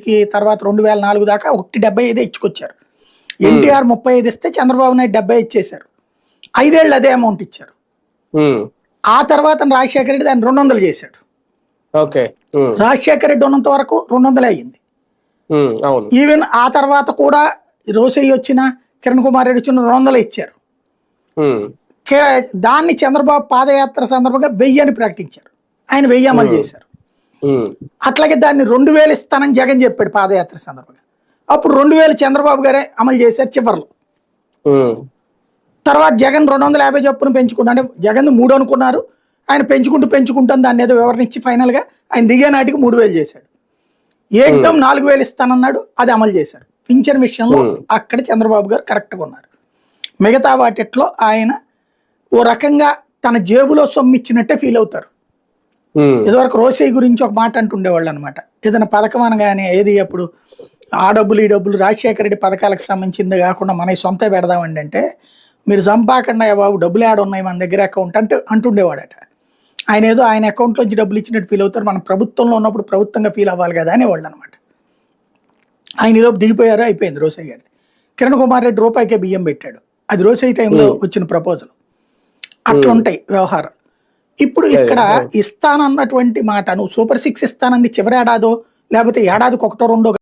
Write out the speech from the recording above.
కి తర్వాత 2004 దాకా 1.75 ఇచ్చుకొచ్చారు. ఎన్టీఆర్ 35 ఇస్తే చంద్రబాబు నాయుడు 70 ఇచ్చేశారు. 5 ఏళ్ళు అదే అమౌంట్ ఇచ్చారు. ఆ తర్వాత రాజశేఖర రెడ్డి దాన్ని 200 చేశాడు. రాజశేఖర రెడ్డి ఉన్నంత వరకు 200 అయ్యింది. ఈవెన్ ఆ తర్వాత కూడా రోసయ్య వచ్చిన కిరణ్ కుమార్ రెడ్డి వచ్చిన 200 ఇచ్చారు. దాన్ని చంద్రబాబు పాదయాత్ర సందర్భంగా 1000 అని ప్రకటించారు. ఆయన 1000 అమలు చేశారు. అట్లాగే దాన్ని 2000 ఇస్తానని జగన్ చెప్పాడు పాదయాత్ర సందర్భంగా. అప్పుడు 2000 చంద్రబాబు గారే అమలు చేశారు చివరిలో. తర్వాత జగన్ 250 చొప్పున పెంచుకున్నా, అంటే జగన్ 3 అనుకున్నారు, ఆయన పెంచుకుంటాం దాన్ని ఏదో వివరణ ఇచ్చి ఫైనల్ గా ఆయన దిగే నాటికి 3000 చేశాడు. ఏకదం 4000 ఇస్తానన్నాడు, అది అమలు చేశారు. పింఛన్ విషయంలో అక్కడ చంద్రబాబు గారు కరెక్ట్గా ఉన్నారు. మిగతా వాటిట్లో ఆయన ఓ రకంగా తన జేబులో సొమ్ము ఇచ్చినట్టే ఫీల్ అవుతారు. ఇదివరకు రోసయ్య గురించి ఒక మాట అంటుండేవాళ్ళు అనమాట. ఏదైనా పథకం అనగానే ఏది అప్పుడు ఆ డబ్బులు ఈ డబ్బులు రాజశేఖర రెడ్డి పథకాలకు సంబంధించింది కాకుండా మన సొంత పెడదామండి అంటే, మీరు చంపాకుండా బాబు డబ్బులు యాడ్ ఉన్నాయి మన దగ్గర అకౌంట్ అంటే అంటుండేవాడట. ఆయన ఏదో ఆయన అకౌంట్లోంచి డబ్బులు ఇచ్చినట్టు ఫీల్ అవుతారు. మనం ప్రభుత్వంలో ఉన్నప్పుడు ప్రభుత్వంగా ఫీల్ అవ్వాలి కదా అనేవాళ్ళు అనమాట. ఆయన ఈలోపు దిగిపోయారు, అయిపోయింది రోసయ్య గారిది. కిరణ్ కుమార్ రెడ్డి రూపాయికే బియ్యం పెట్టాడు, అది రోసయ్య టైంలో వచ్చిన ప్రపోజల్. అట్లుంటాయి వ్యవహారం. ఇప్పుడు ఇక్కడ ఇస్తానన్నటువంటి మాట, నువ్వు సూపర్ 6 ఇస్తానంది చివరి ఏడాదో లేకపోతే ఏడాదికి 1 2